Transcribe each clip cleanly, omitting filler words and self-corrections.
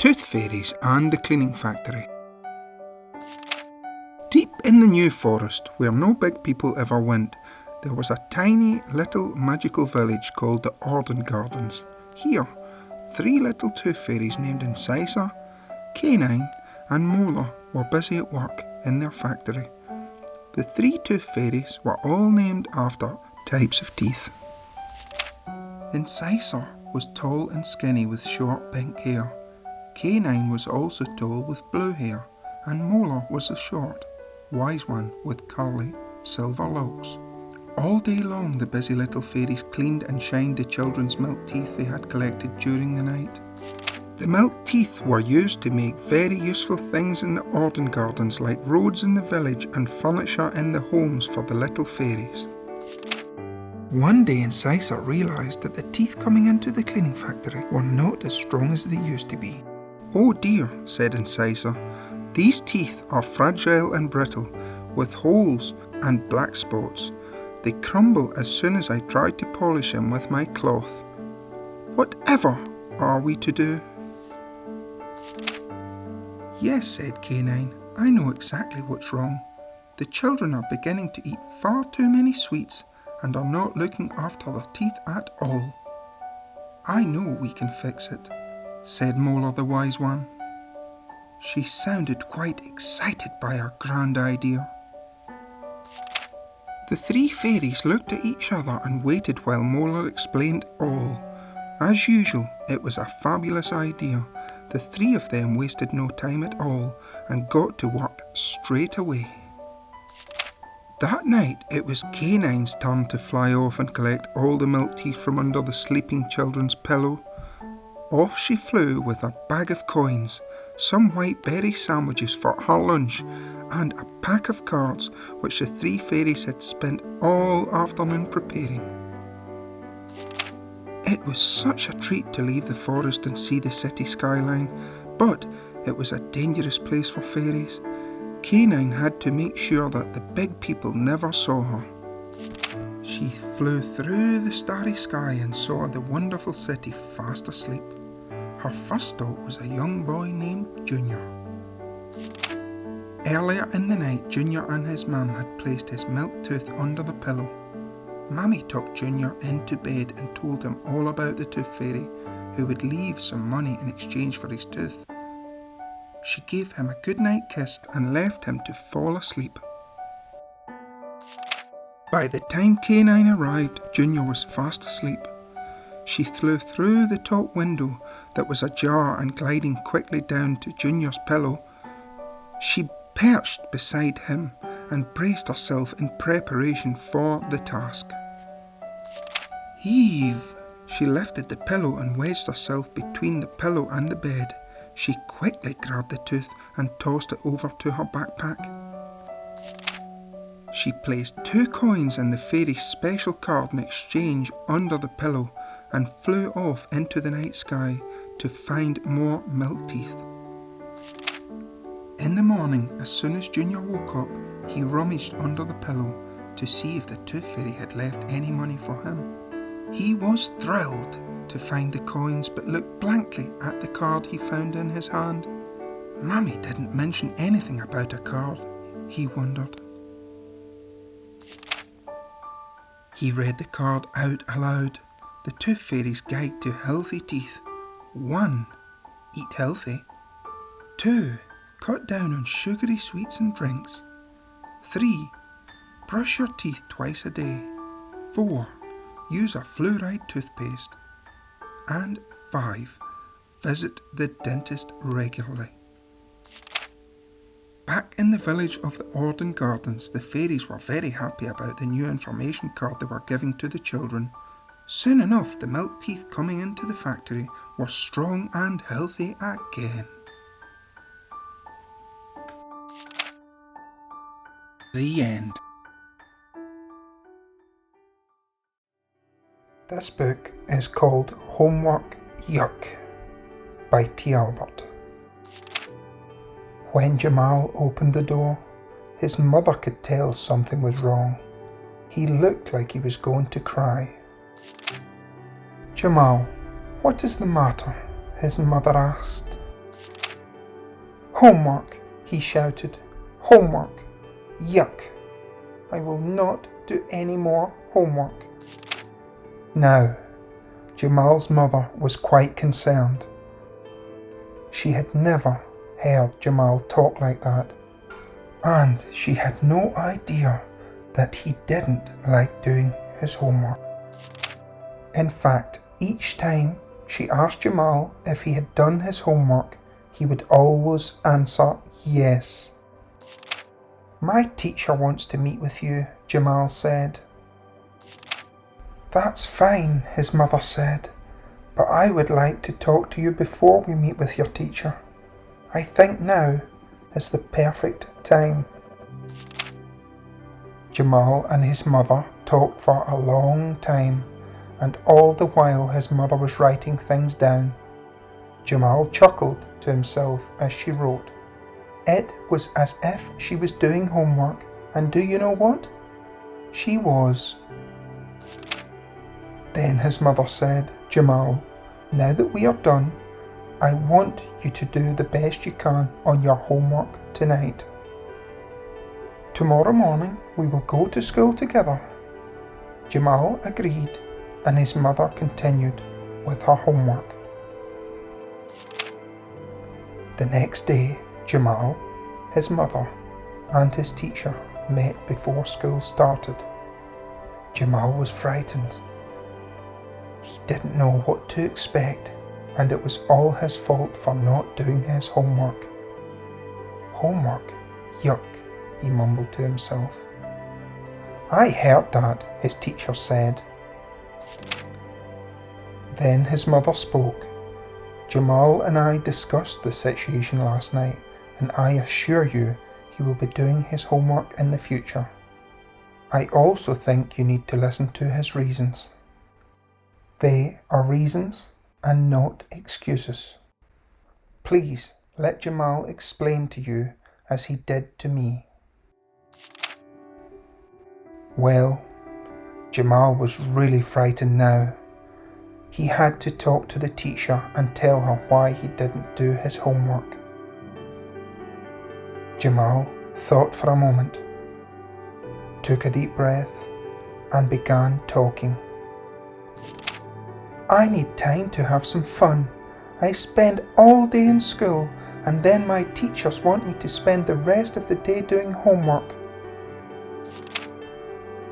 Tooth Fairies and the Cleaning Factory. Deep in the New Forest, where no big people ever went, there was a tiny little magical village called the Orden Gardens. Here, 3 little tooth fairies named MyEzyPzy, Canine and Molar were busy at work in their factory. The 3 tooth fairies were all named after types of teeth. MyEzyPzy was tall and skinny with short pink hair. Canine was also tall with blue hair, and Molar was the short, wise one with curly, silver locks. All day long the busy little fairies cleaned and shined the children's milk teeth they had collected during the night. The milk teeth were used to make very useful things in the Orden Gardens, like roads in the village and furniture in the homes for the little fairies. One day MyEzyPzy realised that the teeth coming into the cleaning factory were not as strong as they used to be. "Oh dear," said MyEzyPzy, "these teeth are fragile and brittle, with holes and black spots. They crumble as soon as I try to polish them with my cloth. Whatever are we to do?" "Yes," said Canine, "I know exactly what's wrong. The children are beginning to eat far too many sweets and are not looking after their teeth at all." "I know we can fix it," said Molar the wise one. She sounded quite excited by her grand idea. The 3 fairies looked at each other and waited while Molar explained all. As usual, it was a fabulous idea. The 3 of them wasted no time at all and got to work straight away. That night, it was Canine's turn to fly off and collect all the milk teeth from under the sleeping children's pillow. Off she flew with a bag of coins, some white berry sandwiches for her lunch, and a pack of cards which the 3 fairies had spent all afternoon preparing. It was such a treat to leave the forest and see the city skyline, but it was a dangerous place for fairies. Canine had to make sure that the big people never saw her. She flew through the starry sky and saw the wonderful city fast asleep. Her first stop was a young boy named Junior. Earlier in the night, Junior and his mum had placed his milk tooth under the pillow. Mummy took Junior into bed and told him all about the tooth fairy who would leave some money in exchange for his tooth. She gave him a goodnight kiss and left him to fall asleep. By the time Canine arrived, Junior was fast asleep. She flew through the top window that was ajar and gliding quickly down to Junior's pillow. She perched beside him and braced herself in preparation for the task. Heave! She lifted the pillow and wedged herself between the pillow and the bed. She quickly grabbed the tooth and tossed it over to her backpack. She placed 2 coins and the fairy's special card in exchange under the pillow and flew off into the night sky to find more milk teeth. In the morning, as soon as Junior woke up, he rummaged under the pillow to see if the tooth fairy had left any money for him. He was thrilled to find the coins, but looked blankly at the card he found in his hand. Mummy didn't mention anything about a card, he wondered. He read the card out aloud. The Tooth Fairy's Guide to Healthy Teeth. 1. Eat healthy. 2. Cut down on sugary sweets and drinks. 3. Brush your teeth twice a day. 4. Use a fluoride toothpaste. And 5. Visit the dentist regularly. Back in the village of the Orden Gardens, the fairies were very happy about the new information card they were giving to the children. Soon enough, the milk teeth coming into the factory were strong and healthy again. The end. This book is called Homework Yuck by T. Albert. When Jamal opened the door, his mother could tell something was wrong. He looked like he was going to cry. "Jamal, what is the matter?" his mother asked. Homework, he shouted. Homework. Yuck. I will not do any more homework. Now, Jamal's mother was quite concerned. She had never heard Jamal talk like that, and she had no idea that he didn't like doing his homework. In fact, each time she asked Jamal if he had done his homework, he would always answer yes. My teacher wants to meet with you, Jamal said. That's fine, his mother said, but I would like to talk to you before we meet with your teacher. I think now is the perfect time. Jamal and his mother talked for a long time, and all the while his mother was writing things down. Jamal chuckled to himself as she wrote. It was as if she was doing homework, and do you know what? She was. Then his mother said, Jamal, now that we are done, I want you to do the best you can on your homework tonight. Tomorrow morning we will go to school together. Jamal agreed, and his mother continued with her homework. The next day, Jamal, his mother, and his teacher met before school started. Jamal was frightened. He didn't know what to expect, and it was all his fault for not doing his homework. Homework? Yuck, he mumbled to himself. I heard that, his teacher said. Then his mother spoke. Jamal and I discussed the situation last night, and I assure you he will be doing his homework in the future. I also think you need to listen to his reasons. They are reasons and not excuses. Please let Jamal explain to you as he did to me. Well, Jamal was really frightened now. He had to talk to the teacher and tell her why he didn't do his homework. Jamal thought for a moment, took a deep breath, and began talking. I need time to have some fun. I spend all day in school, and then my teachers want me to spend the rest of the day doing homework.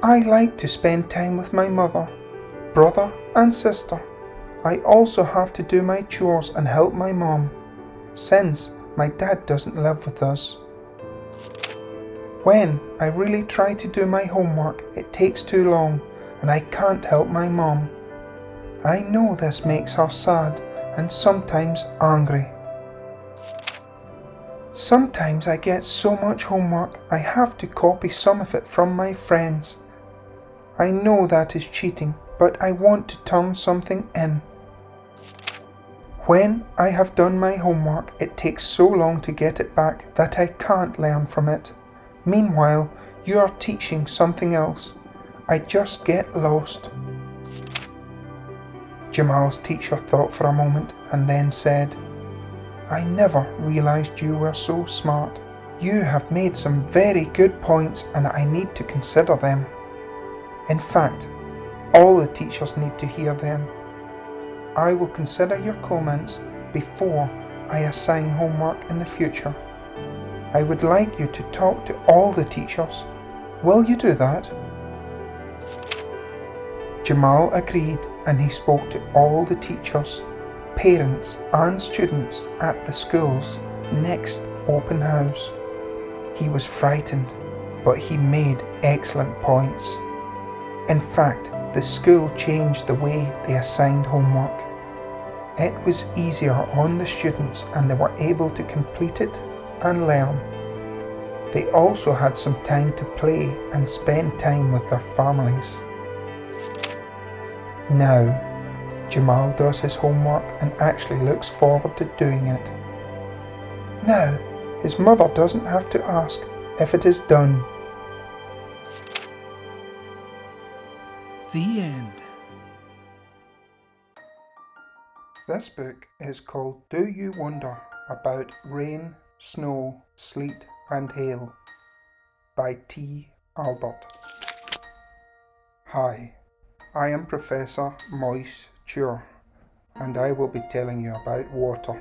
I like to spend time with my mother, brother, and sister. I also have to do my chores and help my mom, since my dad doesn't live with us. When I really try to do my homework, it takes too long, and I can't help my mom. I know this makes her sad and sometimes angry. Sometimes I get so much homework I have to copy some of it from my friends. I know that is cheating, but I want to turn something in. When I have done my homework, it takes so long to get it back that I can't learn from it. Meanwhile, you are teaching something else. I just get lost. Jamal's teacher thought for a moment and then said, I never realized you were so smart. You have made some very good points and I need to consider them. In fact, all the teachers need to hear them. I will consider your comments before I assign homework in the future. I would like you to talk to all the teachers. Will you do that? Jamal agreed, and he spoke to all the teachers, parents and students at the school's next open house. He was frightened, but he made excellent points. In fact, the school changed the way they assigned homework. It was easier on the students and they were able to complete it and learn. They also had some time to play and spend time with their families. Now, Jamal does his homework and actually looks forward to doing it. Now, his mother doesn't have to ask if it is done. The end. This book is called Do You Wonder About Rain, Snow, Sleet and Hail by T. Albert. Hi, I am Professor MyEzyPzy and I will be telling you about water.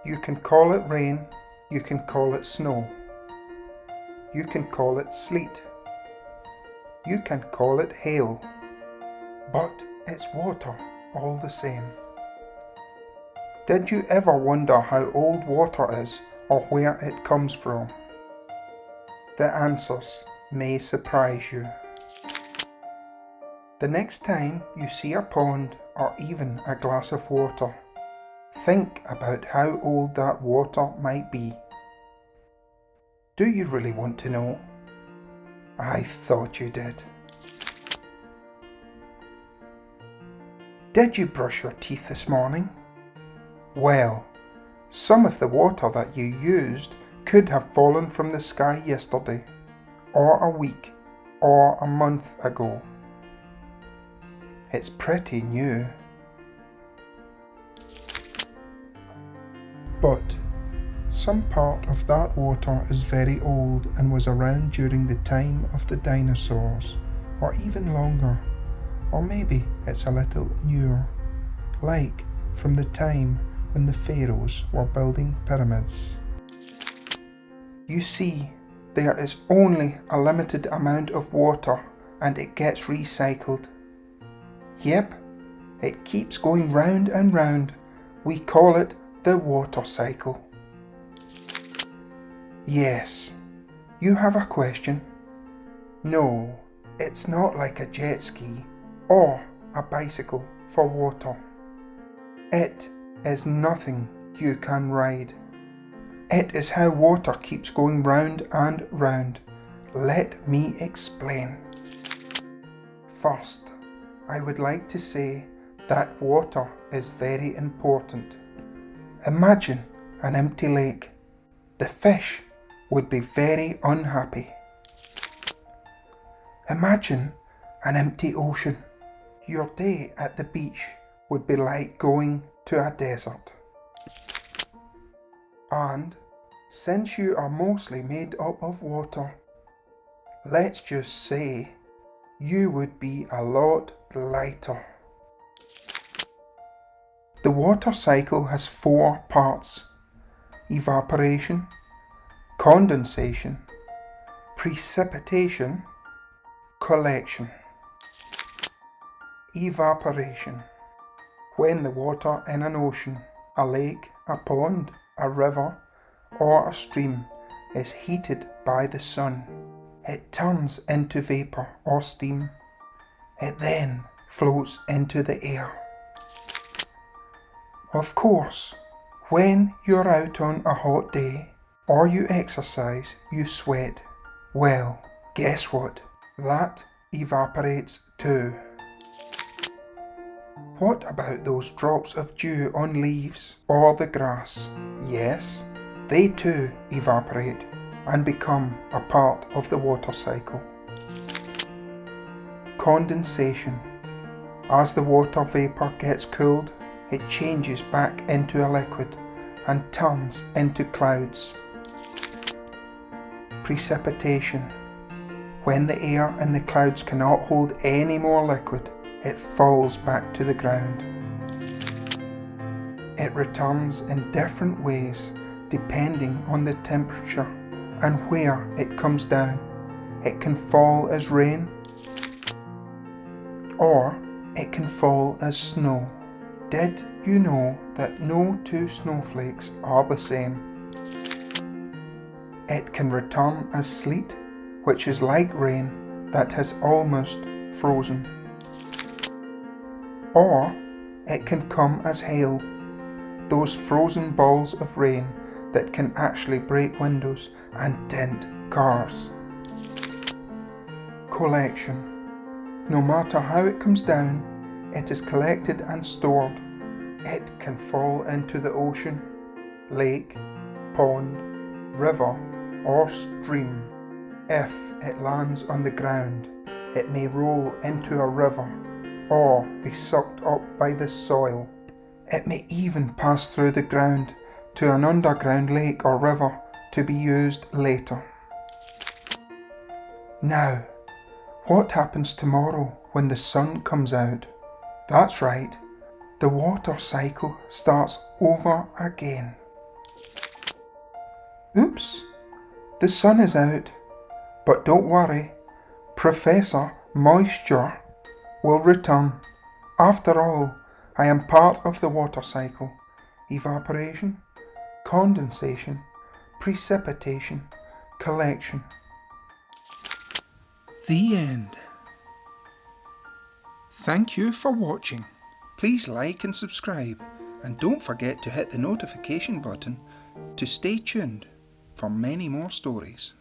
You can call it rain, you can call it snow, you can call it sleet, you can call it hail, but it's water all the same. Did you ever wonder how old water is or where it comes from? The answers may surprise you. The next time you see a pond or even a glass of water, think about how old that water might be. Do you really want to know? I thought you did. Did you brush your teeth this morning? Well, some of the water that you used could have fallen from the sky yesterday, or a week, or a month ago. It's pretty new. But some part of that water is very old and was around during the time of the dinosaurs, or even longer, or maybe it's a little newer, like from the time when the pharaohs were building pyramids. You see, there is only a limited amount of water and it gets recycled. Yep, it keeps going round and round. We call it the water cycle. Yes, you have a question? No, it's not like a jet ski or a bicycle for water. It is nothing you can ride. It is how water keeps going round and round. Let me explain. First, I would like to say that water is very important. Imagine an empty lake. The fish would be very unhappy. Imagine an empty ocean. Your day at the beach would be like going to a desert. And since you are mostly made up of water, let's just say you would be a lot lighter. The water cycle has 4 parts: evaporation, condensation, precipitation, collection. Evaporation. When the water in an ocean, a lake, a pond, a river, or a stream is heated by the sun, it turns into vapour or steam. It then floats into the air. Of course, when you're out on a hot day or you exercise, you sweat. Well, guess what? That evaporates too. What about those drops of dew on leaves or the grass? Yes, they too evaporate and become a part of the water cycle. Condensation. As the water vapour gets cooled, it changes back into a liquid and turns into clouds. Precipitation. When the air in the clouds cannot hold any more liquid, it falls back to the ground. It returns in different ways depending on the temperature and where it comes down. It can fall as rain, or it can fall as snow. Did you know that no 2 snowflakes are the same? It can return as sleet, which is like rain that has almost frozen. Or it can come as hail, those frozen balls of rain that can actually break windows and dent cars. Collection. No matter how it comes down, it is collected and stored. It can fall into the ocean, lake, pond, river, or stream. If it lands on the ground, it may roll into a river or be sucked up by the soil. It may even pass through the ground, to an underground lake or river to be used later. Now, what happens tomorrow when the sun comes out? That's right, the water cycle starts over again. Oops, the sun is out, but don't worry, Professor Moisture will return. After all, I am part of the water cycle: evaporation, condensation, precipitation, collection. The end. Thank you for watching. Please like and subscribe, and don't forget to hit the notification button to stay tuned for many more stories.